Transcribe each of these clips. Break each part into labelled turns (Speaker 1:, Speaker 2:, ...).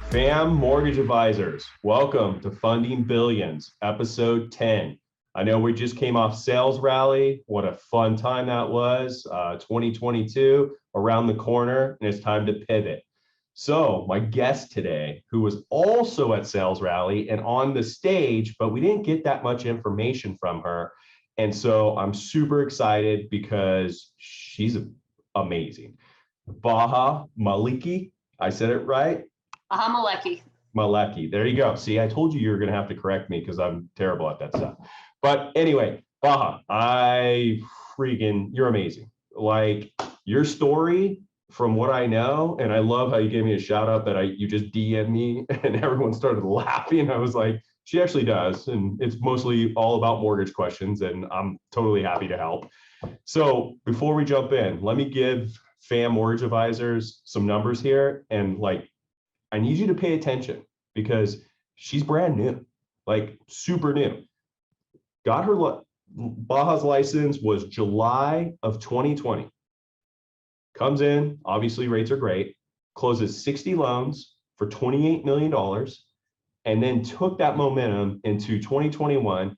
Speaker 1: Fam Mortgage Advisors, welcome to Funding Billions, episode 10. I know we just came off Sales Rally. What a fun time that was. 2022 around the corner, and it's time to pivot. So my guest today, who was also at Sales Rally and on the stage, but we didn't get that much information from her. And so I'm super excited because she's amazing. Baha Maleki, I said it right?
Speaker 2: Baha Maleki.
Speaker 1: Maleki. There you go. See, I told you were going to have to correct me because I'm terrible at that stuff. But anyway, Baha, you're amazing. Like your story, from what I know, and I love how you gave me a shout out that you just DM me and everyone started laughing. I was like, she actually does. And it's mostly all about mortgage questions, and I'm totally happy to help. So before we jump in, let me give Fam Mortgage Advisors some numbers here. And I need you to pay attention because she's brand new, like super new. Got her, Baha's license was July of 2020. Comes in, obviously rates are great, closes 60 loans for $28 million, and then took that momentum into 2021.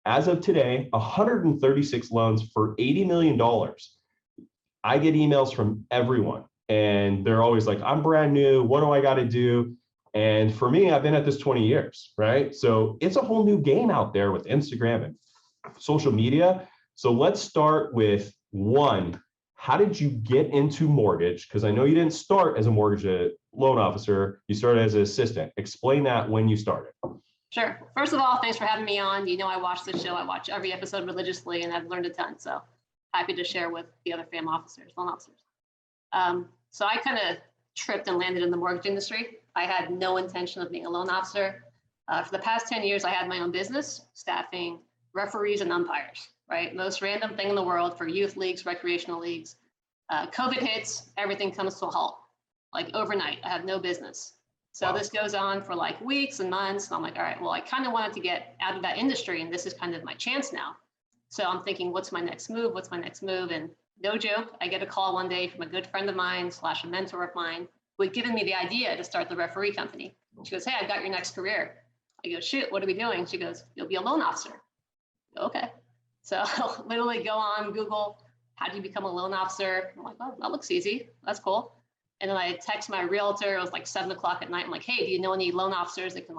Speaker 1: As of today, 136 loans for $80 million. I get emails from everyone, and they're always like, I'm brand new, what do I got to do? And for me, I've been at this 20 years, right? So it's a whole new game out there with Instagram and social media. So let's start with one. How did you get into mortgage? Because I know you didn't start as a mortgage loan officer, you started as an assistant. Explain that when you started.
Speaker 2: Sure. First of all, thanks for having me on. You know, I watch the show. I watch every episode religiously, and I've learned a ton. So happy to share with the other loan officers. So I kind of tripped and landed in the mortgage industry. I had no intention of being a loan officer. For the past 10 years, I had my own business, staffing, referees, and umpires, right? Most random thing in the world for youth leagues, recreational leagues. COVID hits, everything comes to a halt. Like overnight, I have no business. So this goes on for like weeks and months. And I'm like, all right, well, I kind of wanted to get out of that industry, and this is kind of my chance now. So I'm thinking, what's my next move? What's my next move? And no joke, I get a call one day from a good friend of mine / a mentor of mine who had given me the idea to start the referee company. She goes, hey, I've got your next career. I go, shoot, what are we doing? She goes, you'll be a loan officer. I go, okay. So literally go on Google, how do you become a loan officer? I'm like, oh, that looks easy. That's cool. And then I text my realtor. It was like 7 o'clock at night. I'm like, hey, do you know any loan officers that can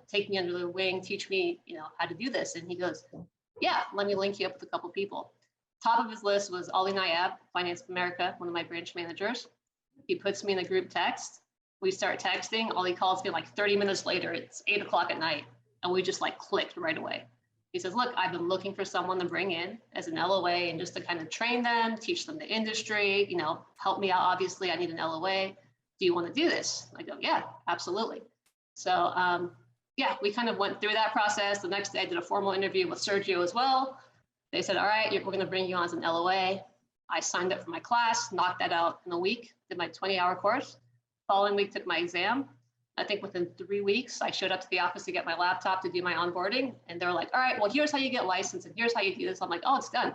Speaker 2: take me under their wing, teach me, how to do this? And he goes, yeah, let me link you up with a couple of people. Top of his list was Ali Nayab, Finance of America, one of my branch managers. He puts me in a group text. We start texting. Ali calls me like 30 minutes later. It's 8 o'clock at night. And we just clicked right away. He says, look, I've been looking for someone to bring in as an LOA and just to kind of train them, teach them the industry, help me out. Obviously, I need an LOA. Do you want to do this? I go, yeah, absolutely. So yeah, we kind of went through that process. The next day I did a formal interview with Sergio as well. They said, all right, we're going to bring you on as an LOA. I signed up for my class, knocked that out in a week, did my 20-hour course. Following week, took my exam. I think within 3 weeks, I showed up to the office to get my laptop to do my onboarding. And they're like, all right, well, here's how you get licensed and here's how you do this. I'm like, oh, it's done.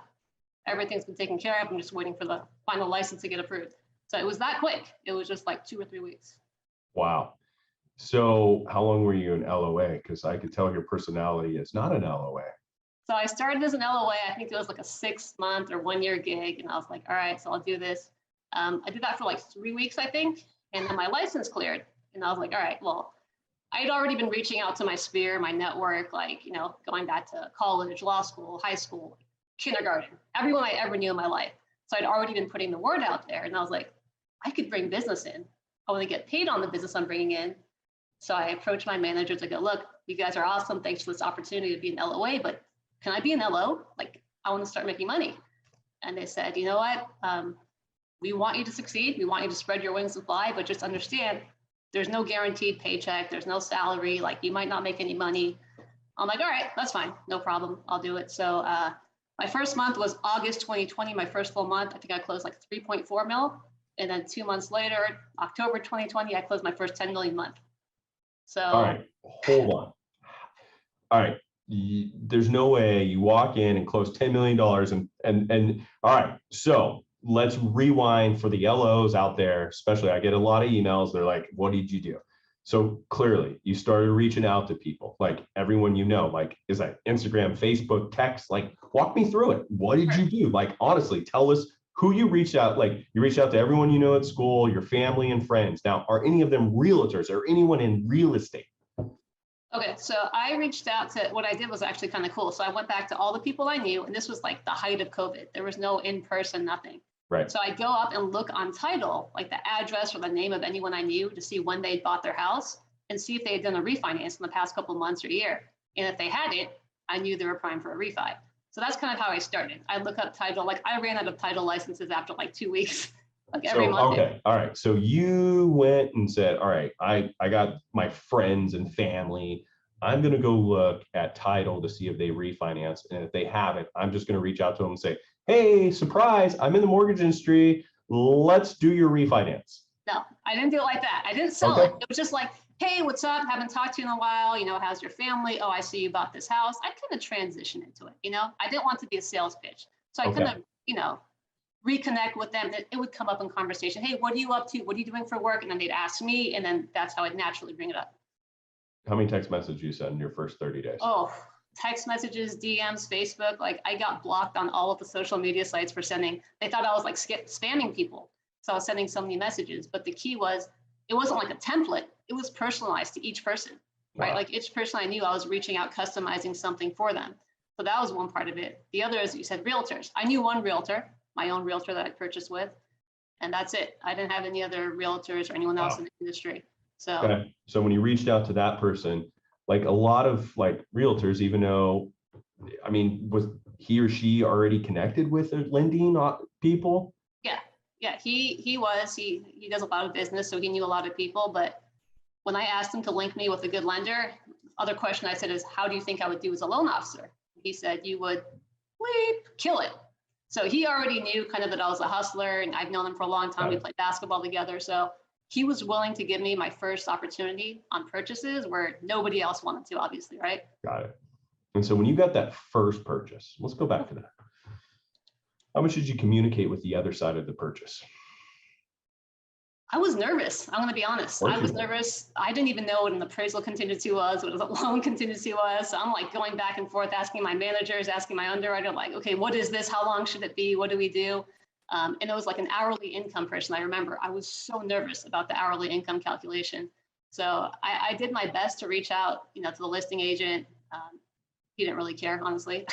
Speaker 2: Everything's been taken care of. I'm just waiting for the final license to get approved. So it was that quick. It was just like 2 or 3 weeks.
Speaker 1: Wow. So how long were you in LOA? Because I could tell your personality is not an LOA.
Speaker 2: So I started as an LOA. I think it was like a 6-month or 1-year gig. And I was like, all right, so I'll do this. I did that for like 3 weeks, I think. And then my license cleared. And I was like, all right, well, I had already been reaching out to my sphere, my network, going back to college, law school, high school, kindergarten, everyone I ever knew in my life. So I'd already been putting the word out there. And I was like, I could bring business in. I want to get paid on the business I'm bringing in. So I approached my managers. I go, look, you guys are awesome. Thanks for this opportunity to be an LOA, but can I be an LO? I want to start making money. And they said, you know what? We want you to succeed. We want you to spread your wings and fly, but just understand there's no guaranteed paycheck. There's no salary. You might not make any money. I'm like, all right, that's fine. No problem. I'll do it. So my first month was August 2020, my first full month. I think I closed 3.4 mil. And then 2 months later, October 2020, I closed my first 10 million month. So.
Speaker 1: All right, hold on. All right. There's no way you walk in and close $10 million and all right. So let's rewind for the LOs out there, especially I get a lot of emails. They're like, what did you do? So clearly you started reaching out to people, like everyone you know, like is that Instagram, Facebook, text, like walk me through it. What did you do? Like, honestly, tell us who you reached out. Like you reached out to everyone you know at school, your family and friends. Now, are any of them realtors or anyone in real estate?
Speaker 2: Okay, so I reached out to, what I did was actually kind of cool. So I went back to all the people I knew, and this was like the height of COVID. There was no in-person, nothing.
Speaker 1: Right.
Speaker 2: So I go up and look on title, like the address or the name of anyone I knew to see when they bought their house and see if they had done a refinance in the past couple of months or year. And if they hadn't, I knew they were prime for a refi. So that's kind of how I started. I look up title, like I ran out of title licenses after like 2 weeks, like every month.
Speaker 1: Okay, all right. So you went and said, all right, I got my friends and family. I'm going to go look at title to see if they refinance. And if they haven't, I'm just going to reach out to them and say, hey, surprise, I'm in the mortgage industry. Let's do your refinance.
Speaker 2: No, I didn't do it like that. I didn't sell it. It was just like, hey, what's up? Haven't talked to you in a while. You know, how's your family? Oh, I see you bought this house. I kind of transition into it. You know, I didn't want to be a sales pitch. So I kind of, you know, reconnect with them. It would come up in conversation. Hey, what are you up to? What are you doing for work? And then they'd ask me. And then that's how I'd naturally bring it up.
Speaker 1: How many text messages you sent in your first 30 days?
Speaker 2: Oh, text messages, DMs, Facebook. Like I got blocked on all of the social media sites for sending. They thought I was like spamming people. So I was sending so many messages. But the key was, it wasn't like a template. It was personalized to each person, right? Like each person I knew, I was reaching out, customizing something for them. So that was one part of it. The other is, you said realtors. I knew one realtor, my own realtor that I purchased with, and that's it. I didn't have any other realtors or anyone else in the industry. So,
Speaker 1: so when you reached out to that person, like a lot of like realtors, even though, I mean, was he or she already connected with the lending people?
Speaker 2: Yeah, he does a lot of business, so he knew a lot of people. But when I asked him to link me with a good lender, other question I said is, how do you think I would do as a loan officer? He said, you would kill it. So he already knew kind of that I was a hustler, and I've known him for a long time. We played basketball together. So he was willing to give me my first opportunity on purchases where nobody else wanted to, obviously, right?
Speaker 1: Got it. And so when you got that first purchase, let's go back to that. How much did you communicate with the other side of the purchase?
Speaker 2: I was nervous. I'm going to be honest. I was nervous. I didn't even know what an appraisal contingency was, what a loan contingency was. So I'm like going back and forth, asking my managers, asking my underwriter, like, okay, what is this? How long should it be? What do we do? And it was like an hourly income person. I remember I was so nervous about the hourly income calculation. So I did my best to reach out, you know, to the listing agent. He didn't really care, honestly.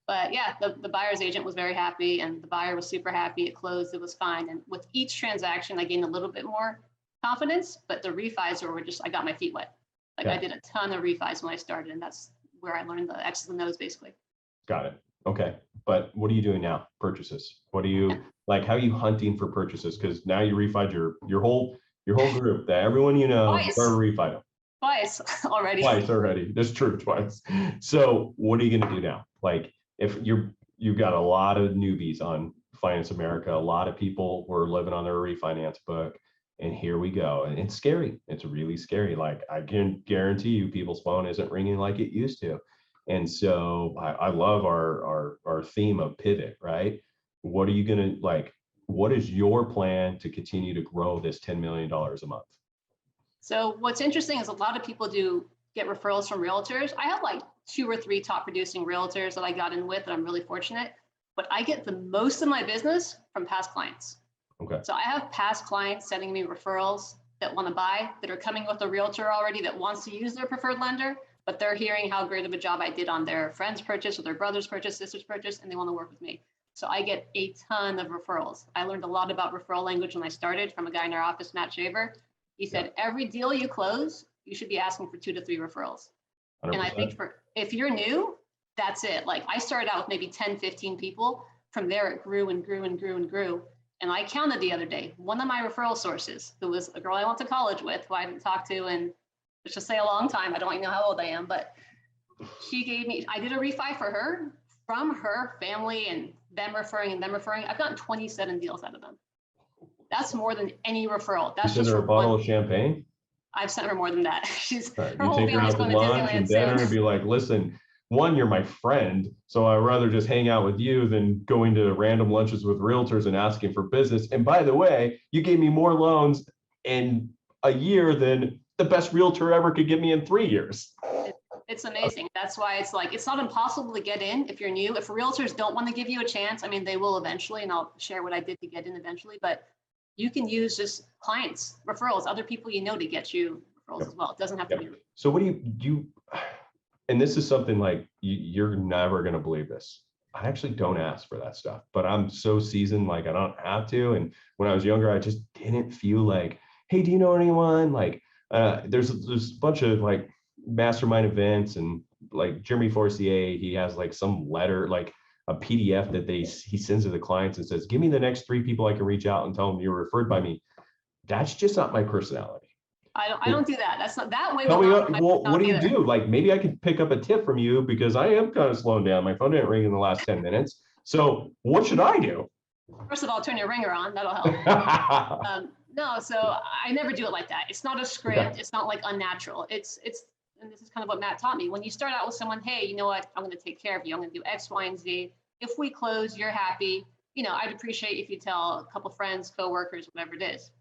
Speaker 2: But yeah, the buyer's agent was very happy and the buyer was super happy. It closed, it was fine. And with each transaction, I gained a little bit more confidence, but the refis were just, I got my feet wet. Like I did a ton of refis when I started, and that's where I learned the X's and O's basically.
Speaker 1: Got it. Okay. But what are you doing now? Purchases. What are you like? How are you hunting for purchases? Because now you refied your whole group, that everyone you know, are refied.
Speaker 2: Twice already.
Speaker 1: Twice already. That's true, twice. So what are you going to do now? Like if you've got a lot of newbies on Finance America, a lot of people were living on their refinance book, and here we go. And it's scary. It's really scary. Like I can guarantee you people's phone isn't ringing like it used to. And so I love our theme of pivot, right? What are you going to like, what is your plan to continue to grow this $10 million a month?
Speaker 2: So what's interesting is a lot of people do get referrals from realtors. I have like 2 or 3 top producing realtors that I got in with, and I'm really fortunate, but I get the most of my business from past clients.
Speaker 1: Okay.
Speaker 2: So I have past clients sending me referrals that want to buy, that are coming with a realtor already that wants to use their preferred lender, but they're hearing how great of a job I did on their friend's purchase or their brother's purchase, sister's purchase, and they want to work with me. So I get a ton of referrals. I learned a lot about referral language when I started from a guy in our office, Matt Shaver. He said, every deal you close, you should be asking for 2 to 3 referrals. 100%. And I think if you're new, that's it. Like I started out with maybe 10, 15 people. From there, it grew and grew and grew and grew. And I counted the other day, one of my referral sources, who was a girl I went to college with, who I haven't talked to in, let's just say a long time. I don't even know how old I am, but she gave me, I did a refi for her, from her family and them referring and them referring. I've gotten 27 deals out of them. That's more than any referral. That's
Speaker 1: just her a bottle of champagne.
Speaker 2: I've sent her more than that. She's
Speaker 1: right. You take her out to lunch and dinner and be like, listen, one, you're my friend, so I'd rather just hang out with you than going to random lunches with realtors and asking for business. And by the way, you gave me more loans in a year than the best realtor ever could give me in 3 years.
Speaker 2: It's amazing. That's why it's like, it's not impossible to get in if you're new. If realtors don't want to give you a chance, I mean, they will eventually, and I'll share what I did to get in eventually, but you can use just clients, referrals, other people you know to get you referrals as well. It doesn't have to be.
Speaker 1: So what do you, and this is something like, you're never going to believe this. I actually don't ask for that stuff, but I'm so seasoned, like I don't have to. And when I was younger, I just didn't feel like, hey, do you know anyone? Like, there's a bunch of like mastermind events, and like Jeremy Forcier, he has like some letter, like a PDF that he sends to the clients and says, give me the next 3 people I can reach out and tell them you're referred by me. That's just not my personality.
Speaker 2: I don't do that. That's not that way.
Speaker 1: Tell me what do you do? Like, maybe I could pick up a tip from you, because I am kind of slowing down. My phone didn't ring in the last 10 minutes. So what should I do?
Speaker 2: First of all, turn your ringer on. That'll help. No, so I never do it like that. It's not a script. Okay. It's not like unnatural. It's, and this is kind of what Matt taught me. When you start out with someone, hey, you know what? I'm going to take care of you. I'm going to do X, Y, and Z. If we close, you're happy. You know, I'd appreciate if you tell a couple friends, coworkers, whatever it is.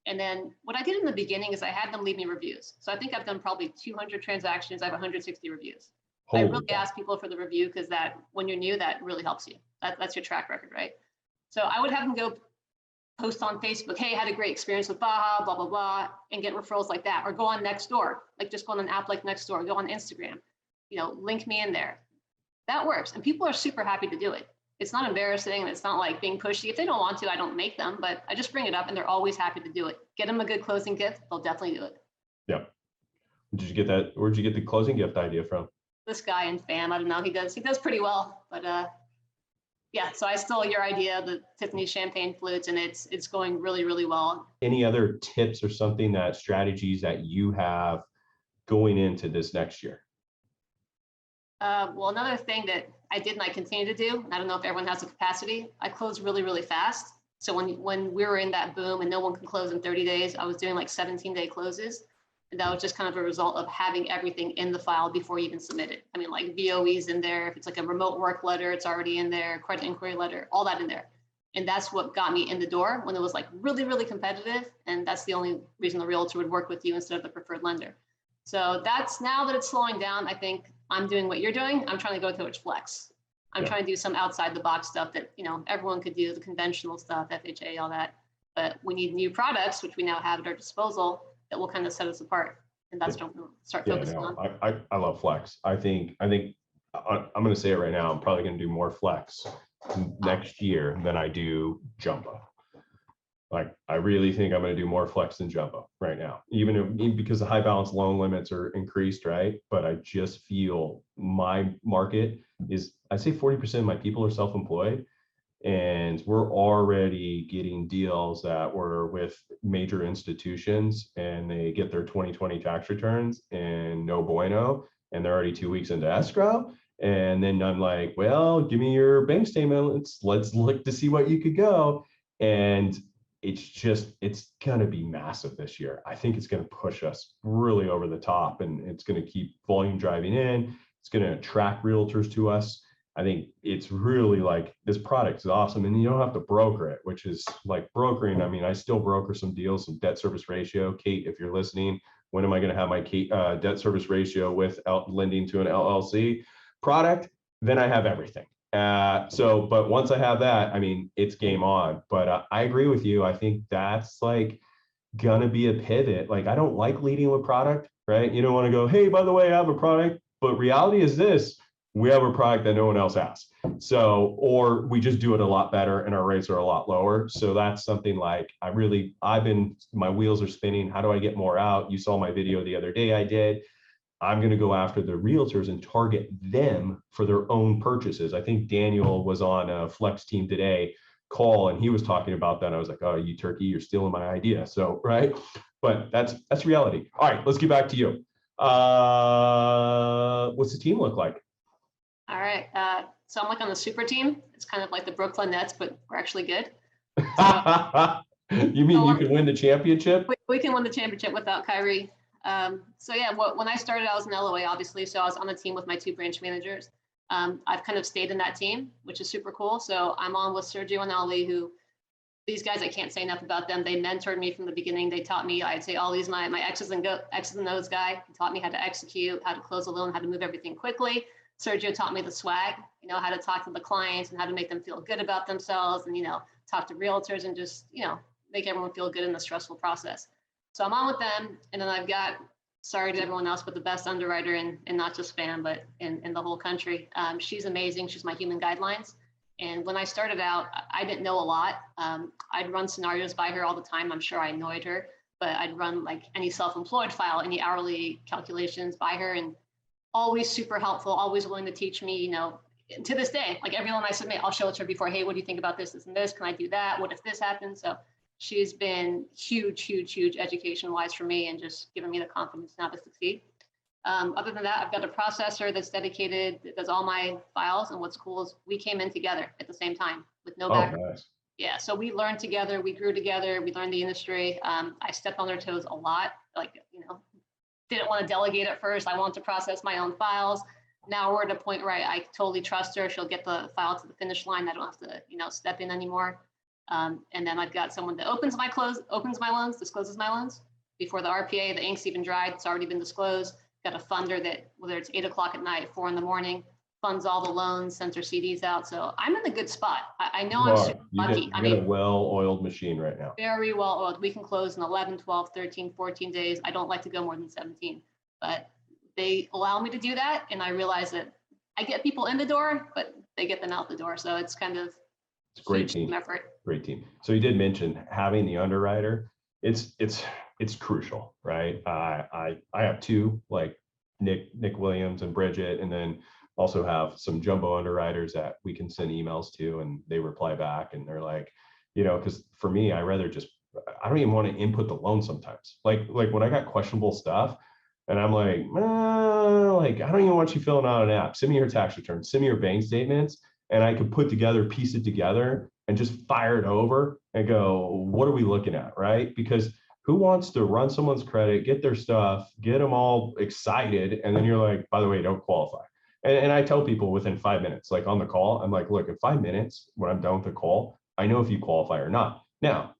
Speaker 2: And then what I did in the beginning is I had them leave me reviews. So I think I've done probably 200 transactions. I have 160 reviews. I really ask people for the review, because that, when you're new, that really helps you. That's your track record, right? So I would have them go post on Facebook, hey, had a great experience with Baha, blah, blah, blah, and get referrals like that. Or go on Nextdoor, like just go on an app like Nextdoor, go on Instagram, you know, link me in there. That works. And people are super happy to do it. It's not embarrassing, and it's not like being pushy. If they don't want to, I don't make them, but I just bring it up, and they're always happy to do it. Get them a good closing gift, they'll definitely do it.
Speaker 1: Yeah. Did you get that? Where'd you get the closing gift idea from?
Speaker 2: This guy in FAM, I don't know, he does pretty well, but yeah, so I stole your idea, the Tiffany champagne flutes, and it's going really, really well. Any
Speaker 1: other tips or something, that strategies that you have going into this next year?
Speaker 2: Well, another thing that I did and I continue to do, and I don't know if everyone has the capacity, I close really, really fast. So when we were in that boom and no one can close in 30 days, I was doing like 17-day closes. And that was just kind of a result of having everything in the file before you even submit it. I mean, like VOE's in there. If it's like a remote work letter, it's already in there, credit inquiry letter, all that in there. And that's what got me in the door when it was like really, really competitive. And that's the only reason the realtor would work with you instead of the preferred lender. So that's, now that it's slowing down, I think I'm doing what you're doing. I'm trying to go towards flex. I'm trying to do some outside the box stuff that, you know, everyone could do, the conventional stuff, FHA, all that. But we need new products, which we now have at our disposal, that will kind of set us apart. And that's what we'll start focusing on.
Speaker 1: I love flex. I think I'm going to say it right now. I'm probably going to do more flex next year than I do jumbo. Like, I really think I'm going to do more flex than jumbo right now, even because the high balance loan limits are increased, right? But I just feel my market is, I'd say 40% of my people are self-employed, and we're already getting deals that were with major institutions, and they get their 2020 tax returns and no bueno, and they're already 2 weeks into escrow. And then I'm like, well, give me your bank statement. Let's look to see what you could go. And it's going to be massive this year. I think it's going to push us really over the top, and it's going to keep volume driving in. It's going to attract realtors to us. I think it's really like, this product is awesome, and you don't have to broker it, which is like brokering. I mean, I still broker some deals, some debt service ratio. Kate, if you're listening, when am I going to have my debt service ratio with lending to an LLC product? Then I have everything. But once I have that, I mean, it's game on. But I agree with you. I think that's like gonna be a pivot. Like, I don't like leading with product, right? You don't want to go, hey, by the way, I have a product. But reality is this: we have a product that no one else has. So, or we just do it a lot better and our rates are a lot lower. So that's something like, my wheels are spinning. How do I get more out? You saw my video the other day I did. I'm going to go after the realtors and target them for their own purchases. I think Daniel was on a Flex Team Today call, and he was talking about that. I was like, oh, you turkey, you're stealing my idea. So, right. But that's reality. All right, let's get back to you. What's the team look like?
Speaker 2: All right. So I'm like on the super team. It's kind of like the Brooklyn Nets, but we're actually good.
Speaker 1: You mean you can win the championship?
Speaker 2: We can win the championship without Kyrie. So yeah, when I started, I was an LOA, obviously. So I was on the team with my 2 branch managers. I've kind of stayed in that team, which is super cool. So I'm on with Sergio and Ali, who these guys, I can't say enough about them. They mentored me from the beginning. They taught me, I'd say always my X's and O's guy. He taught me how to execute, how to close a loan, how to move everything quickly. Sergio taught me the swag, how to talk to the clients and how to make them feel good about themselves and, talk to realtors and just, make everyone feel good in the stressful process. So I'm on with them. And then I've got, sorry to everyone else, but the best underwriter in not just FAM, but in the whole country. She's amazing. She's my human guidelines. And when I started out, I didn't know a lot. I'd run scenarios by her all the time. I'm sure I annoyed her, but I'd run like any self-employed file, any hourly calculations by her, and always super helpful, always willing to teach me, to this day, like everyone I submit, I'll show it to her before, hey, what do you think about this, this, and this? Can I do that? What if this happens? So she's been huge education-wise for me and just given me the confidence now to succeed. Other than that, I've got a processor that's dedicated, that does all my files. And what's cool is we came in together at the same time with no background.
Speaker 1: Nice.
Speaker 2: Yeah, so we learned together, we grew together, we learned the industry. I stepped on their toes a lot, didn't want to delegate at first. I wanted to process my own files. Now we're at a point where I totally trust her. She'll get the file to the finish line. I don't have to, step in anymore. And then I've got someone that opens my loans, discloses my loans before the RPA, the ink's even dried. It's already been disclosed. Got a funder that, whether it's 8 o'clock at night, 4 in the morning, funds all the loans, sends their CDs out. So I'm in a good spot. I know I'm super lucky.
Speaker 1: You got a well-oiled machine right now.
Speaker 2: Very well oiled. We can close in 11, 12, 13, 14 days. I don't like to go more than 17, but they allow me to do that. And I realize that I get people in the door, but they get them out the door. So it's kind of
Speaker 1: a great team
Speaker 2: effort.
Speaker 1: Great team. So you did mention having the underwriter. It's crucial, right? I have two, like Nick Williams and Bridget, and then also have some jumbo underwriters that we can send emails to, and they reply back, and they're like, because for me, I don't even want to input the loan sometimes. Like when I got questionable stuff, and I'm like, I don't even want you filling out an app. Send me your tax return, send me your bank statements, and I could piece it together and just fire it over and go, what are we looking at, right? Because who wants to run someone's credit, get their stuff, get them all excited, and then you're like, by the way, don't qualify. And I tell people within 5 minutes, like on the call, I'm like, look, in 5 minutes, when I'm done with the call, I know if you qualify or not. Now,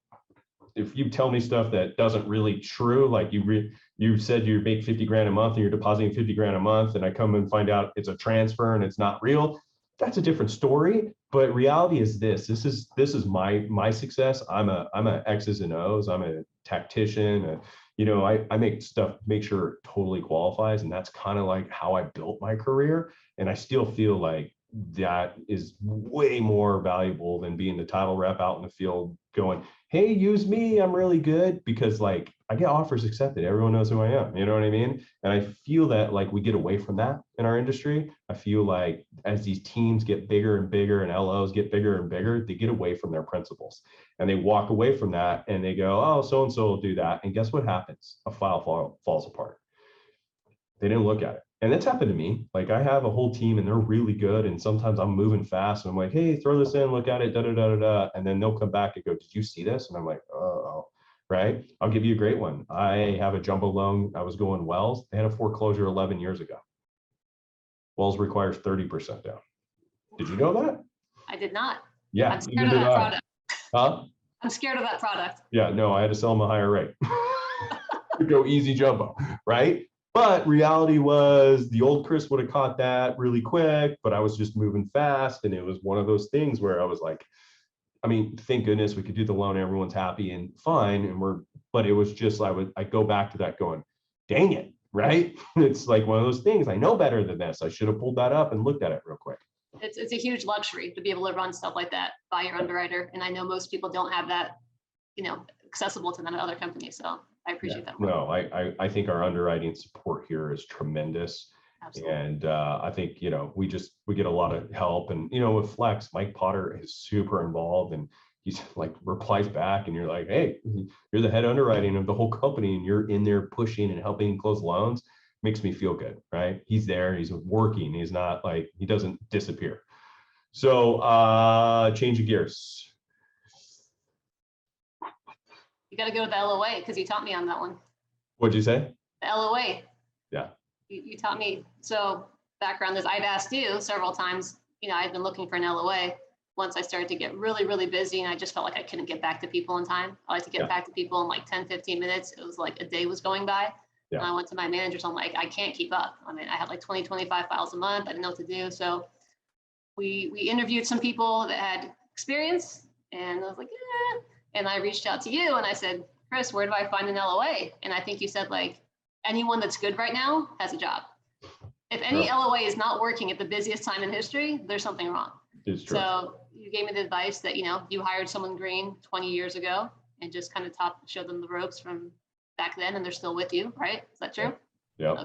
Speaker 1: if you tell me stuff that doesn't really true, like you said you make 50 grand a month and you're depositing 50 grand a month, and I come and find out it's a transfer and it's not real, that's a different story. But reality is this is my success. I'm a X's and O's. I'm a tactician. I make sure it totally qualifies. And that's kind of like how I built my career. And I still feel like that is way more valuable than being the title rep out in the field going, hey, use me, I'm really good, because like I get offers accepted. Everyone knows who I am. You know what I mean? And I feel that like we get away from that in our industry. I feel like as these teams get bigger and bigger and LOs get bigger and bigger, they get away from their principles and they walk away from that and they go, oh, so-and-so will do that. And guess what happens? A file falls apart. They didn't look at it. And it's happened to me. Like I have a whole team and they're really good. And sometimes I'm moving fast and I'm like, hey, throw this in, look at it, da. And then they'll come back and go, did you see this? And I'm like, oh, right. I'll give you a great one. I have a jumbo loan. I was going Wells. They had a foreclosure 11 years ago. Wells requires 30% down. Did you know that?
Speaker 2: I did not.
Speaker 1: Yeah.
Speaker 2: I'm scared of that product.
Speaker 1: Huh?
Speaker 2: I'm scared of that product.
Speaker 1: Yeah, no, I had to sell them a higher rate. Go easy jumbo, right? But reality was the old Chris would have caught that really quick, but I was just moving fast. And it was one of those things where I was like, I mean, thank goodness we could do the loan. Everyone's happy and fine. But it was just, I go back to that going, dang it, right? It's like one of those things. I know better than this. I should have pulled that up and looked at it real quick.
Speaker 2: It's a huge luxury to be able to run stuff like that by your underwriter. And I know most people don't have that, accessible to them at other companies. So I appreciate that.
Speaker 1: No, I think our underwriting support here is tremendous. Absolutely. And I think, we get a lot of help. And, with Flex, Mike Potter is super involved and he's like replies back and you're like, hey, you're the head underwriting of the whole company and you're in there pushing and helping close loans. Makes me feel good, right? He's there, he's working. He's not like, he doesn't disappear. So change of gears.
Speaker 2: You got to go to the LOA because you taught me on that one.
Speaker 1: What'd you say?
Speaker 2: The LOA.
Speaker 1: Yeah.
Speaker 2: You taught me. So background is I've asked you several times, I've been looking for an LOA. once I started to get really, really busy and I just felt like I couldn't get back to people in time. I like to get back to people in like 10, 15 minutes. It was like a day was going by.
Speaker 1: Yeah.
Speaker 2: And I went to my managers. I'm like, I can't keep up. I mean, I had like 20, 25 files a month. I didn't know what to do. So we interviewed some people that had experience, and I was like, yeah. And I reached out to you and I said, Chris, where do I find an LOA? And I think you said like, anyone that's good right now has a job. If any LOA is not working at the busiest time in history, there's something wrong.
Speaker 1: It's true.
Speaker 2: So you gave me the advice that, you hired someone green 20 years ago and just kind of showed them the ropes from back then, and they're still with you, right? Is that true?
Speaker 1: Yeah.
Speaker 2: Okay.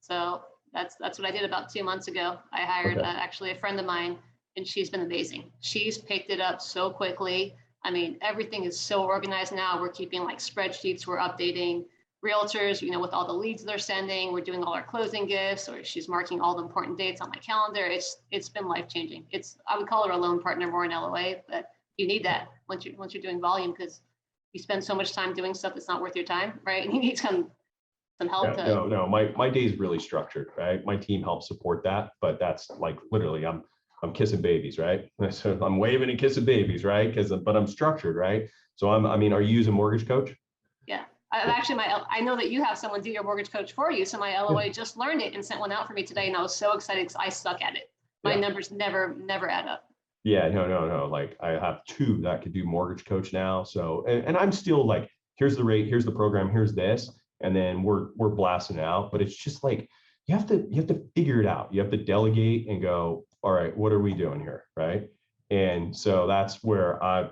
Speaker 2: So that's what I did about 2 months ago. I hired actually a friend of mine, and she's been amazing. She's picked it up so quickly. I mean, everything is so organized now. We're keeping like spreadsheets, we're updating realtors, with all the leads they're sending. We're doing all our closing gifts, or she's marking all the important dates on my calendar. It's been life-changing. I would call her a loan partner more in LOA, but you need that once you're doing volume, because you spend so much time doing stuff that's not worth your time, right? And you need some help.
Speaker 1: No, my day is really structured, right? My team helps support that, but that's like literally I'm kissing babies, right? So I'm waving and kissing babies, right? But I'm structured, right? So are you using Mortgage Coach?
Speaker 2: Yeah. I know that you have someone do your mortgage coach for you. So my LOA just learned it and sent one out for me today. And I was so excited because I suck at it. My numbers never add up.
Speaker 1: Yeah, no. Like I have 2 that could do Mortgage Coach now. So, and I'm still like, here's the rate, here's the program, here's this. And then we're blasting out. But it's just like, you have to figure it out. You have to delegate and go, all right, what are we doing here? Right. And so that's where I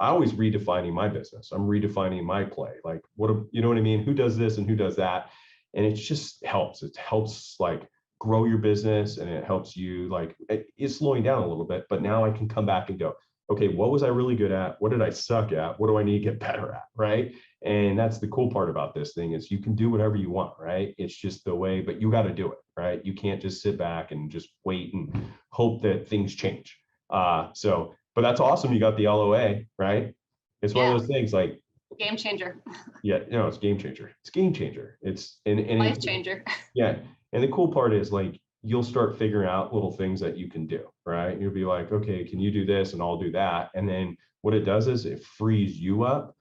Speaker 1: always redefining my business. I'm redefining my play. Like, you know what I mean? Who does this and who does that? And it just helps. It helps like grow your business, and it helps you like, it's slowing down a little bit, but now I can come back and go, okay, what was I really good at? What did I suck at? What do I need to get better at? Right. And that's the cool part about this thing is you can do whatever you want, right? It's just the way, but you got to do it, right? You can't just sit back and just wait and hope that things change. But that's awesome. You got the LOA, right? It's one of those things like
Speaker 2: game changer.
Speaker 1: Yeah, it's game changer. It's game changer. It's and
Speaker 2: life changer.
Speaker 1: Yeah. And the cool part is like, you'll start figuring out little things that you can do, right? You'll be like, okay, can you do this? And I'll do that. And then what it does is it frees you up.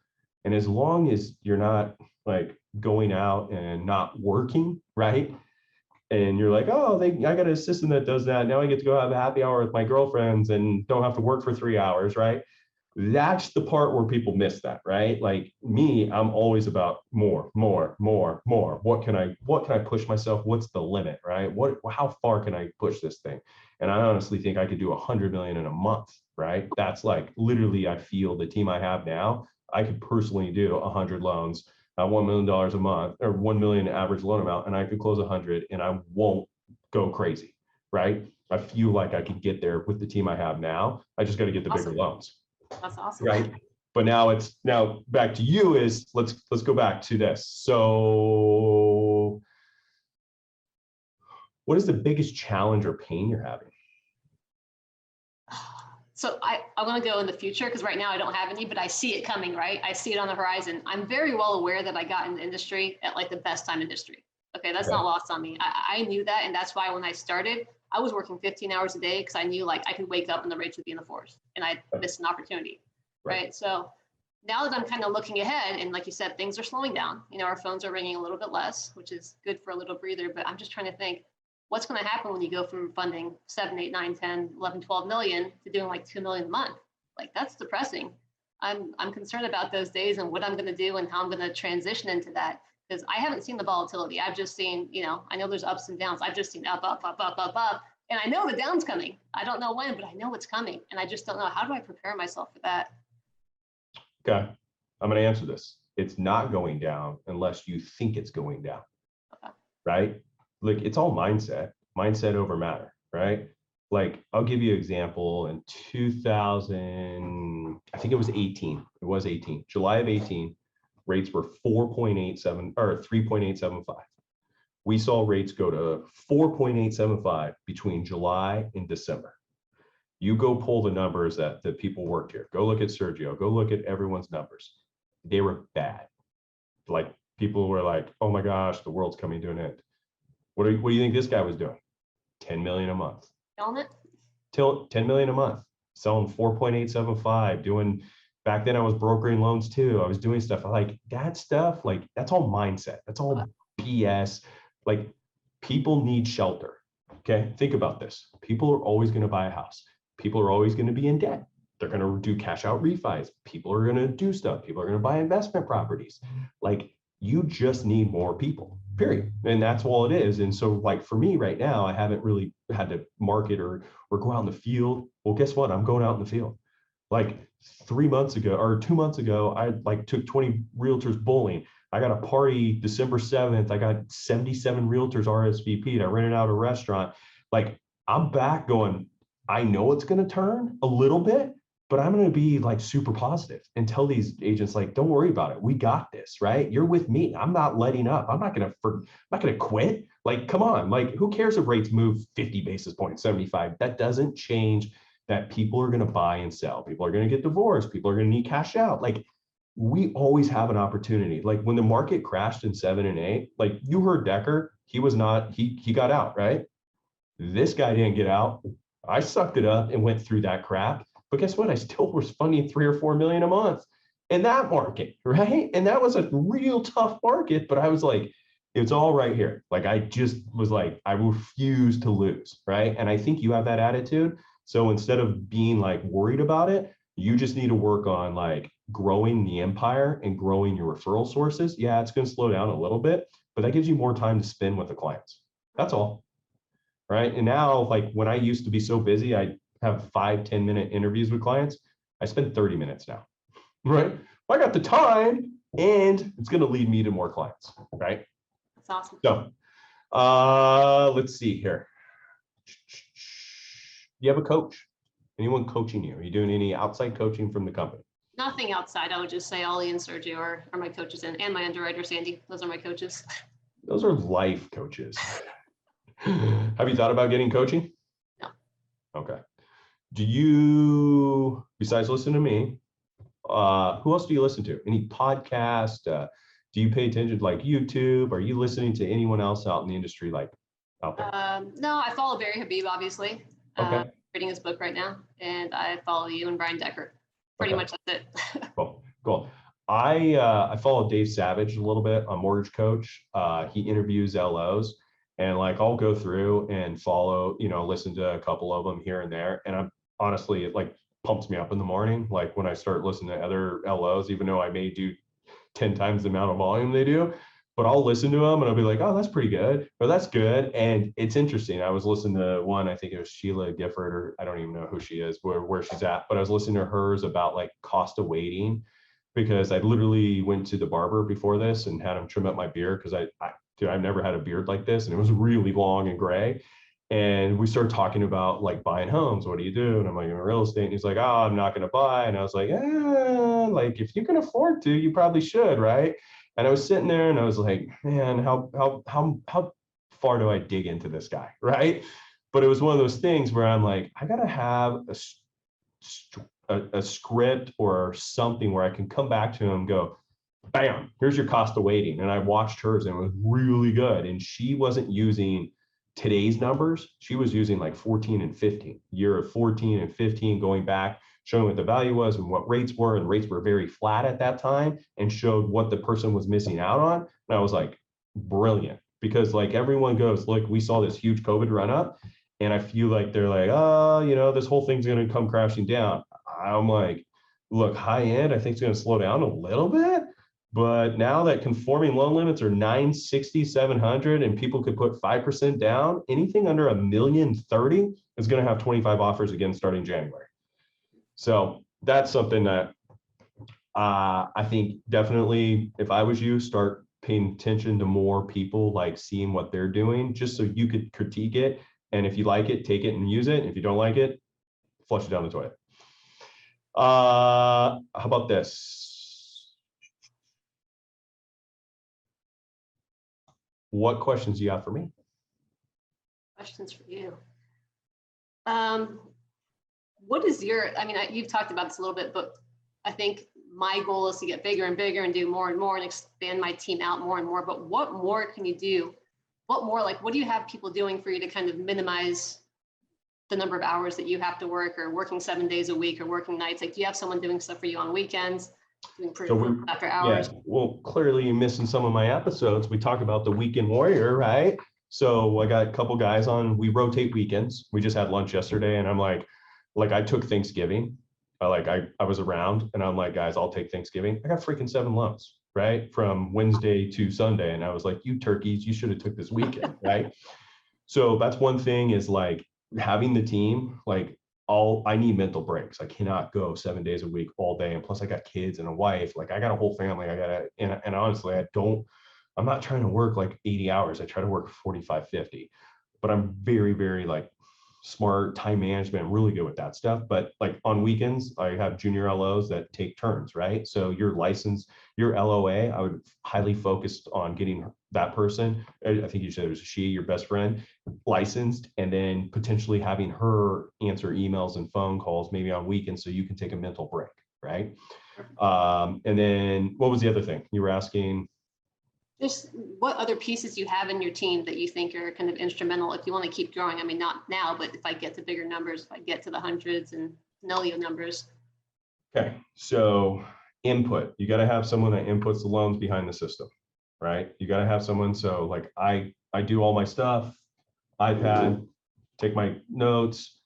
Speaker 1: And as long as you're not like going out and not working, right? And you're like, oh, I got an assistant that does that. Now I get to go have a happy hour with my girlfriends and don't have to work for 3 hours, right? That's the part where people miss that, right? Like me, I'm always about more. What can I push myself? What's the limit, right? How far can I push this thing? And I honestly think I could do 100 million in a month, right? That's like literally, I feel the team I have now, I could personally do 100 loans, $1 million a month, or 1 million average loan amount, and I could close 100 and I won't go crazy, right? I feel like I could get there with the team I have now. I just got to get the bigger loans.
Speaker 2: That's awesome.
Speaker 1: Right. But now back to you is let's go back to this. So what is the biggest challenge or pain you're having?
Speaker 2: So I want to go in the future because right now I don't have any, but I see it coming, right? I see it on the horizon. I'm very well aware that I got in the industry at like the best time in history. Okay, that's not lost on me. I knew that, and that's why when I started, I was working 15 hours a day because I knew like I could wake up and the rates would be in the fours, and I missed an opportunity, right? So now that I'm kind of looking ahead, and like you said, things are slowing down. Our phones are ringing a little bit less, which is good for a little breather. But I'm just trying to think, what's going to happen when you go from funding 7, 8, 9, 10, 11, 12 million to doing like 2 million a month? Like that's depressing. I'm concerned about those days and what I'm going to do and how I'm going to transition into that, because I haven't seen the volatility. I've just seen, I know there's ups and downs. I've just seen up. And I know the down's coming. I don't know when, but I know it's coming. And I just don't know. How do I prepare myself for that?
Speaker 1: Okay, I'm going to answer this. It's not going down unless you think it's going down, right? Like it's all mindset over matter, right? Like I'll give you an example. In 2000, I think it was 18. It was 18. July of 18, rates were 4.87 or 3.875. We saw rates go to 4.875 between July and December. You go pull the numbers that the people worked here. Go look at Sergio. Go look at everyone's numbers. They were bad. Like people were like, oh my gosh, the world's coming to an end. What do you think this guy was doing? 10 million a month.
Speaker 2: Killing it.
Speaker 1: till 10 million a month, selling 4.875, doing, back then I was brokering loans too. I was doing stuff like that stuff. Like that's all mindset. That's all BS. Like people need shelter. Okay. Think about this. People are always going to buy a house. People are always going to be in debt. They're going to do cash out refis. People are going to do stuff. People are going to buy investment properties. Like you just need more people, period. And that's all it is. And so like for me right now, I haven't really had to market or go out in the field. Well, guess what? I'm going out in the field. Like 3 months ago or 2 months ago, I like took 20 realtors bowling. I got a party December 7th. I got 77 realtors RSVP'd. I rented out a restaurant. Like I'm back going, I know it's going to turn a little bit, but I'm going to be like super positive and tell these agents like, don't worry about it. We got this, right? You're with me. I'm not letting up. I'm not going to quit. Like, come on. Like, who cares if rates move 50 basis points, 75? That doesn't change that people are going to buy and sell. People are going to get divorced. People are going to need cash out. Like we always have an opportunity. Like when the market crashed in 7 and 8, like you heard Decker, he got out, right? This guy didn't get out. I sucked it up and went through that crap. But guess what? I still was funding 3 or 4 million a month in that market, right? And that was a real tough market, but I was like, it's all right here. Like I just was like, I refuse to lose, right? And I think you have that attitude. So instead of being like worried about it, you just need to work on like growing the empire and growing your referral sources. Yeah, it's going to slow down a little bit, but that gives you more time to spend with the clients. That's all. Right. And now, like when I used to be so busy, I have 5-10 minute interviews with clients. I spend 30 minutes now. Right. I got the time and it's going to lead me to more clients. Right.
Speaker 2: That's awesome.
Speaker 1: So let's see here. You have a coach? Anyone coaching you? Are you doing any outside coaching from the company?
Speaker 2: Nothing outside. I would just say Ollie and Sergio are my coaches and my underwriter, Sandy. Those are my coaches.
Speaker 1: Those are life coaches. Have you thought about getting coaching?
Speaker 2: No.
Speaker 1: Okay. Do you, besides listening to me, who else do you listen to? Any podcast? Do you pay attention to like YouTube? Are you listening to anyone else out in the industry like out there?
Speaker 2: No, I follow Barry Habib, obviously.
Speaker 1: Okay.
Speaker 2: Reading his book right now. And I follow you and Brian Decker. Pretty much that's it.
Speaker 1: Cool. I follow Dave Savage a little bit on Mortgage Coach. He interviews LOs. And like I'll go through and follow, listen to a couple of them here and there. And I'm honestly, it like pumps me up in the morning. Like when I start listening to other LOs, even though I may do 10 times the amount of volume they do, but I'll listen to them and I'll be like, oh, that's pretty good, or that's good. And it's interesting. I was listening to one, I think it was Sheila Gifford, or I don't even know who she is, where she's at, but I was listening to hers about like cost of waiting, because I literally went to the barber before this and had him trim up my beard because I've never had a beard like this, and it was really long and gray. And we started talking about like buying homes. What do you do? And I'm like, in real estate. And he's like, oh, I'm not going to buy. And I was like, like if you can afford to, you probably should, right? And I was sitting there and I was like, man, how far do I dig into this guy, right? But it was one of those things where I'm like, I gotta have a script or something where I can come back to him and go, bam, here's your cost of waiting. And I watched hers and it was really good. And she wasn't using today's numbers. She was using like 14 and 15, year of 14 and 15, going back, showing what the value was and what rates were. And rates were very flat at that time, and showed what the person was missing out on. And I was like, brilliant. Because like everyone goes, look, we saw this huge COVID run up. And I feel like they're like, oh, this whole thing's going to come crashing down. I'm like, look, high end, I think it's going to slow down a little bit. But now that conforming loan limits are 960, 700, and people could put 5% down, anything under $1,030,000 is going to have 25 offers again starting January. So that's something that I think definitely, if I was you, start paying attention to more people, like seeing what they're doing, just so you could critique it. And if you like it, take it and use it. If you don't like it, flush it down the toilet. How about this? What questions do you have for me?
Speaker 2: Questions for you. What is you've talked about this a little bit, but I think my goal is to get bigger and bigger and do more and more and expand my team out more and more. But what more can you do? What do you have people doing for you to kind of minimize the number of hours that you have to work, or working 7 days a week, or working nights? Like, do you have someone doing stuff for you on weekends, doing after hours?
Speaker 1: Yeah, well, clearly you're missing some of my episodes. We talk about the weekend warrior, right? So I got a couple guys on, we rotate weekends. We just had lunch yesterday, and I'm like I took Thanksgiving. I was around, and I'm like, guys, I'll take Thanksgiving. I got freaking 7 loans, right? From Wednesday to Sunday. And I was like, you turkeys, you should have took this weekend, right? So that's one thing, is like having the team, like I need mental breaks. I cannot go 7 days a week all day. And plus I got kids and a wife, like I got a whole family. And honestly, I'm not trying to work like 80 hours. I try to work 45, 50, but I'm very, very like smart time management, really good with that stuff. But like on weekends, I have junior LOs that take turns, right? So your license, your LOA, I would highly focus on getting that person. I think you said it was she, your best friend, licensed, and then potentially having her answer emails and phone calls maybe on weekends so you can take a mental break, right? And then what was the other thing you were asking?
Speaker 2: Just what other pieces you have in your team that you think are kind of instrumental if you want to keep growing? I mean, not now, but if I get to bigger numbers, if I get to the hundreds and million numbers.
Speaker 1: Okay, so input. You got to have someone that inputs the loans behind the system, right? You got to have someone. So like I do all my stuff, iPad, take my notes.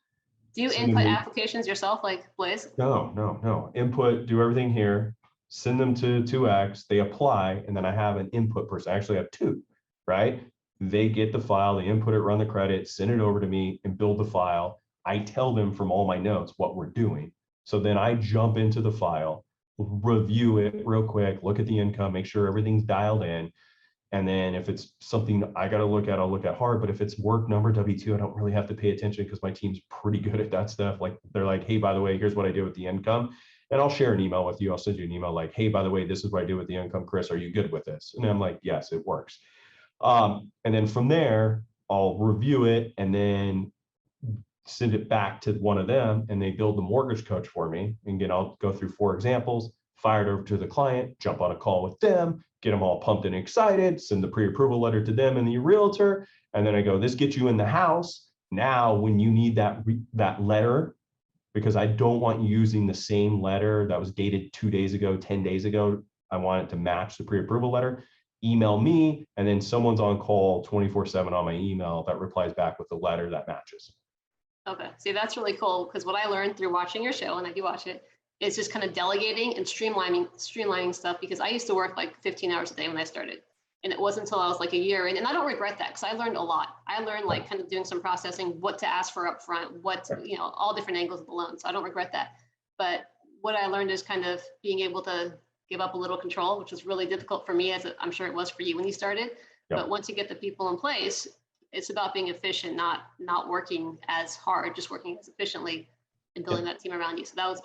Speaker 2: Do you input applications yourself, like Blaze?
Speaker 1: No. Input, do everything here, send them to 2X, they apply, and then I have an input person. I actually have 2, right? They get the file, they input it, run the credit, send it over to me, and build the file. I tell them from all my notes what we're doing. So then I jump into the file, review it real quick, look at the income, make sure everything's dialed in. And then if it's something I got to look at, I'll look at hard. But if it's work number W-2, I don't really have to pay attention because my team's pretty good at that stuff. Like they're like, hey, by the way, here's what I did with the income. And I'll share an email with you. I'll send you an email like, hey, by the way, this is what I did with the income. Chris, are you good with this? And I'm like, yes, it works. And then from there, I'll review it and then send it back to one of them, and they build the mortgage coach for me. And again, I'll go through 4 examples, fire it over to the client, jump on a call with them, get them all pumped and excited, send the pre-approval letter to them and the realtor. And then I go, this gets you in the house. Now, when you need that letter, because I don't want you using the same letter that was dated 2 days ago, 10 days ago, I want it to match the pre-approval letter, email me, and then someone's on call 24/7 on my email that replies back with the letter that matches.
Speaker 2: Okay, see, that's really cool, because what I learned through watching your show, and I do watch it, is just kind of delegating and streamlining stuff, because I used to work like 15 hours a day when I started. And it wasn't until I was like a year in, and I don't regret that, because I learned a lot. I learned like kind of doing some processing, what to ask for up front, all different angles of the loan. So I don't regret that. But what I learned is kind of being able to give up a little control, which was really difficult for me, as I'm sure it was for you when you started. Yep. But once you get the people in place, it's about being efficient, not working as hard, just working as efficiently and building that team around you. So that was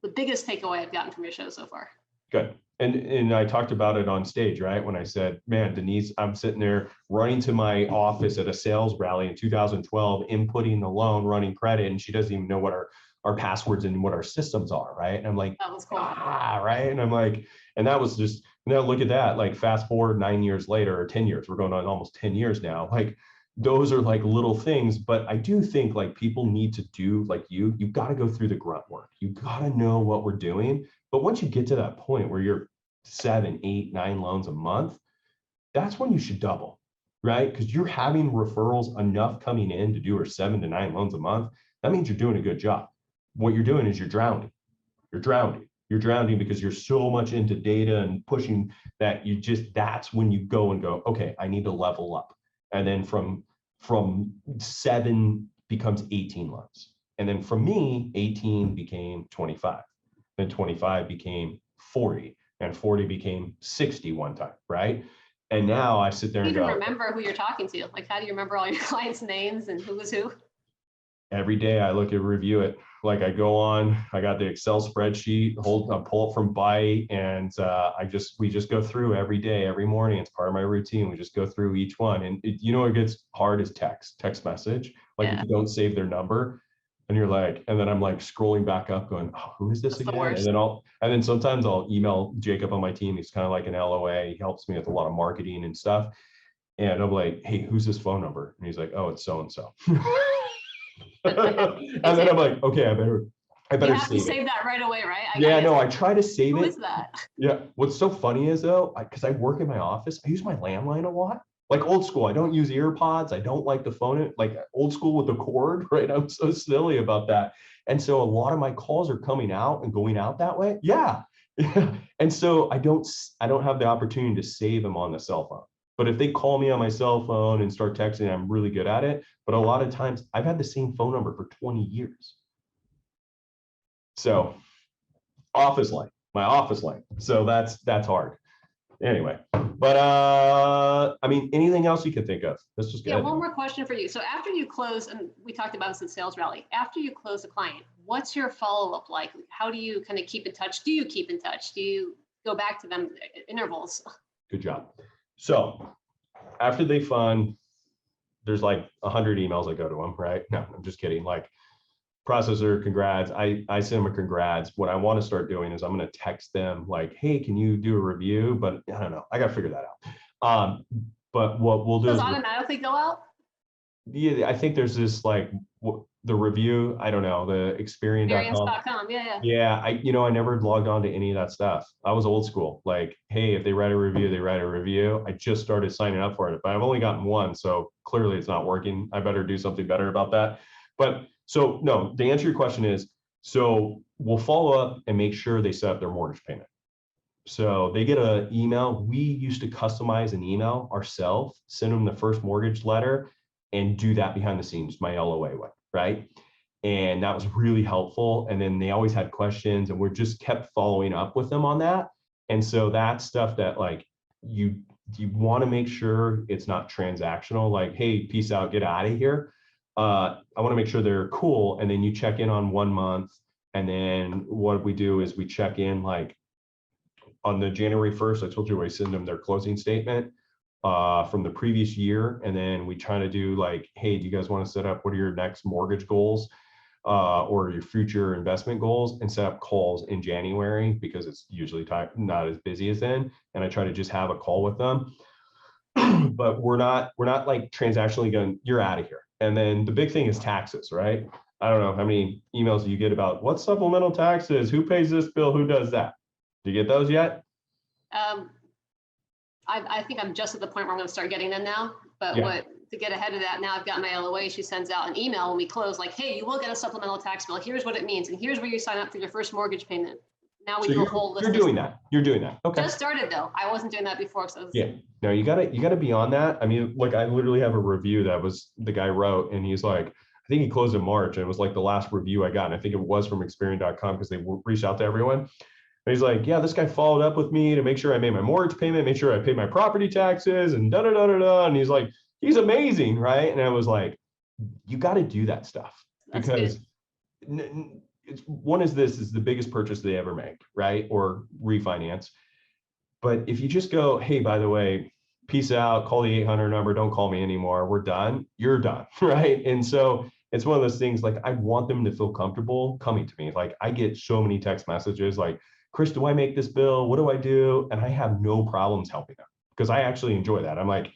Speaker 2: the biggest takeaway I've gotten from your show so far.
Speaker 1: Good. And I talked about it on stage, right? When I said, man, Denise, I'm sitting there running to my office at a sales rally in 2012, inputting the loan, running credit, and she doesn't even know what our passwords and what our systems are, right? And I'm like,
Speaker 2: that was cool.
Speaker 1: Right? And I'm like, and that was just, now look at that, like fast forward 9 years later, or 10 years, we're going on almost 10 years now. Like those are like little things, but I do think like people need to do like you've got to go through the grunt work. You got to know what we're doing. But once you get to that point where you're 7, 8, 9 loans a month, that's when you should double, right? Because you're having referrals enough coming in to do 7 to 9 loans a month. That means you're doing a good job. What you're doing is you're drowning. You're drowning because you're so much into data and pushing that that's when you go, okay, I need to level up. And then from 7 becomes 18 loans. And then from me, 18 became 25. Then 25 became 40, and 40 became 60 one time, right? And now I sit there and go,
Speaker 2: remember who you're talking to. Like, how do you remember all your clients' names and who was who?
Speaker 1: Every day I look at review it. Like I go on, I got the Excel spreadsheet, pull it from Byte, and we just go through every day, every morning. It's part of my routine. We just go through each one. And what gets hard is text message. Like if you don't save their number, and you're like, and then I'm like scrolling back up going, oh, who is this again? And then sometimes I'll email Jacob on my team. He's kind of like an LOA. He helps me with a lot of marketing and stuff. And I'm like, hey, who's this phone number? And he's like, oh, it's so-and-so. And then I'm like, okay, I better
Speaker 2: You have to
Speaker 1: save it.
Speaker 2: save that right away, right?
Speaker 1: Yeah, no, I try to save
Speaker 2: Who
Speaker 1: it.
Speaker 2: is that?
Speaker 1: Yeah. What's so funny is though, because I work in my office, I use my landline a lot. Like old school. I don't use ear pods. I don't like the phone, like old school with the cord, right? I'm so silly about that. And so a lot of my calls are coming out and going out that way. Yeah. And so I don't have the opportunity to save them on the cell phone. But if they call me on my cell phone and start texting, I'm really good at it. But a lot of times I've had the same phone number for 20 years. So my office line. So that's hard. Anyway, but I mean, anything else you can think of? Let's just
Speaker 2: Yeah, one more question for you. So after you close, and we talked about this in Sales Rally, after you close a client, what's your follow-up like? How do you kind of keep in touch? Do you keep in touch? Do you go back to them at intervals?
Speaker 1: Good job. So after they fund, there's like 100 emails that go to them, right? No, I'm just kidding. Like, processor, congrats. I send them a congrats. What I want to start doing is I'm going to text them like, hey, can you do a review? But I don't know. I got to figure that out. But what we'll do
Speaker 2: Does
Speaker 1: is
Speaker 2: automatically go out?
Speaker 1: yeah, I think there's this like the review. I don't know, the Experian.com.
Speaker 2: Experience.com. Yeah.
Speaker 1: Yeah, I never logged on to any of that stuff. I was old school. Like, hey, if they write a review, they write a review. I just started signing up for it, but I've only gotten one, so clearly it's not working. I better do something better about that. But so no, the answer to your question is, so we'll follow up and make sure they set up their mortgage payment. So they get an email. We used to customize an email ourselves, send them the first mortgage letter, and do that behind the scenes, my LOA way, right? And that was really helpful. And then they always had questions, and we're just kept following up with them on that. And so that's stuff that like you want to make sure it's not transactional, like, hey, peace out, get out of here. I want to make sure they're cool. And then you check in on 1 month. And then what we do is we check in like on the January 1st, I told you I send them their closing statement from the previous year. And then we try to do like, hey, do you guys want to set up, what are your next mortgage goals or your future investment goals, and set up calls in January because it's usually not as busy as then. And I try to just have a call with them. But we're not like transactionally going, you're out of here. And then the big thing is taxes, right? I don't know how many emails you get about what's supplemental taxes, who pays this bill, who does that. Do you get those yet?
Speaker 2: I think I'm just at the point where I'm going to start getting them now. But
Speaker 1: Yeah.
Speaker 2: To get ahead of that, now I've got my LOA. She sends out an email when we close, like, hey, you will get a supplemental tax bill. Here's what it means, and here's where you sign up for your first mortgage payment. Now we do a whole list.
Speaker 1: You're doing that. You're doing that. Okay.
Speaker 2: Just started though. I wasn't doing that before. So
Speaker 1: yeah. No, you gotta be on that. I mean, like I literally have a review that was the guy wrote, and he's like, I think he closed in March, and it was like the last review I got. And I think it was from Experian.com because they reached out to everyone. And he's like, yeah, this guy followed up with me to make sure I made my mortgage payment, make sure I paid my property taxes, and da da da da da. And he's like, he's amazing, right? And I was like, you got to do that stuff because it's one is this is the biggest purchase they ever make, right? Or refinance. But if you just go, hey, by the way, peace out, call the 800 number, don't call me anymore, we're done, you're done, right? And so it's one of those things like I want them to feel comfortable coming to me. Like I get so many text messages like, Chris, do I make this bill? What do I do? And I have no problems helping them because I actually enjoy that. I'm like,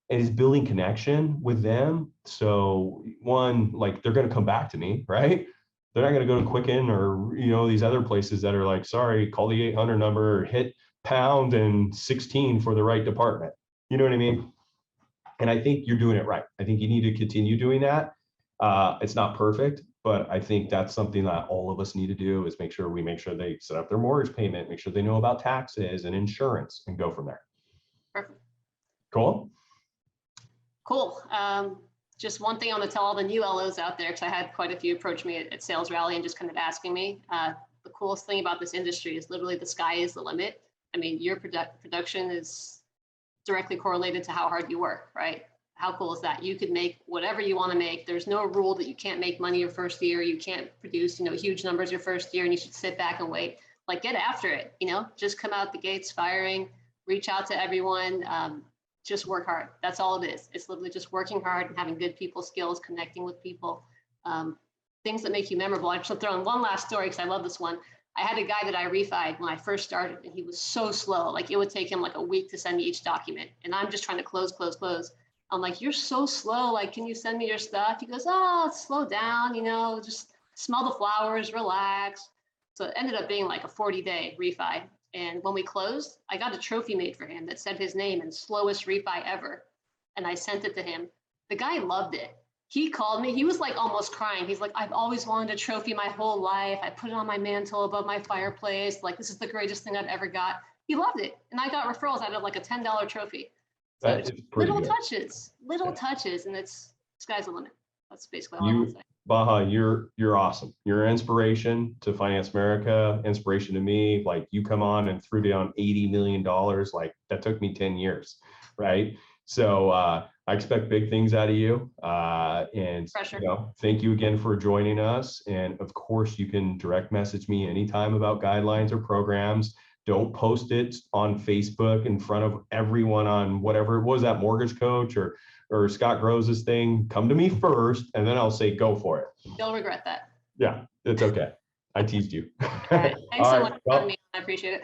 Speaker 1: it is building connection with them. So one, like they're going to come back to me, right? They're not going to go to Quicken or, these other places that are like, sorry, call the 800 number, or hit pound and 16 for the right department. You know what I mean? And I think you're doing it right. I think you need to continue doing that. It's not perfect, but I think that's something that all of us need to do is make sure they set up their mortgage payment, make sure they know about taxes and insurance, and go from there.
Speaker 2: Perfect.
Speaker 1: Cool.
Speaker 2: Cool. Just one thing I want to tell all the new LOs out there, because I had quite a few approach me at Sales Rally and just kind of asking me. The coolest thing about this industry is literally the sky is the limit. I mean, your production is directly correlated to how hard you work, right? How cool is that? You could make whatever you want to make. There's no rule that you can't make money your first year. You can't produce, huge numbers your first year, and you should sit back and wait. Like, get after it, just come out the gates firing, reach out to everyone, just work hard. That's all it is. It's literally just working hard and having good people skills, connecting with people, things that make you memorable. I just throw in one last story because I love this one. I had a guy that I refied when I first started, and he was so slow. Like it would take him like a week to send me each document. And I'm just trying to close. I'm like, you're so slow. Like, can you send me your stuff? He goes, oh, slow down, just smell the flowers, relax. So it ended up being like a 40-day refi. And when we closed, I got a trophy made for him that said his name and slowest refi ever. And I sent it to him. The guy loved it. He called me. He was like almost crying. He's like, I've always wanted a trophy my whole life. I put it on my mantle above my fireplace. Like, this is the greatest thing I've ever got. He loved it. And I got referrals out of like a $10 trophy. So
Speaker 1: That is pretty
Speaker 2: little
Speaker 1: good.
Speaker 2: touches, and sky's the limit. That's basically all I want to say.
Speaker 1: Baha, you're awesome. You're an inspiration to Finance America, inspiration to me. Like, you come on and threw down $80 million. Like, that took me 10 years, right? So I expect big things out of you. And
Speaker 2: Pressure.
Speaker 1: thank you again for joining us. And of course, you can direct message me anytime about guidelines or programs. Don't post it on Facebook in front of everyone on whatever it was, that Mortgage Coach or Scott Groves' thing. Come to me first, and then I'll say, go for it.
Speaker 2: You'll regret that.
Speaker 1: Yeah, it's okay. I teased you.
Speaker 2: All right. Thanks so much for having me. I appreciate it.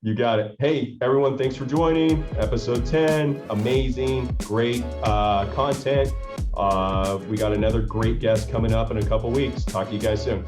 Speaker 1: You got it. Hey, everyone, thanks for joining. Episode 10, amazing, great content. We got another great guest coming up in a couple weeks. Talk to you guys soon.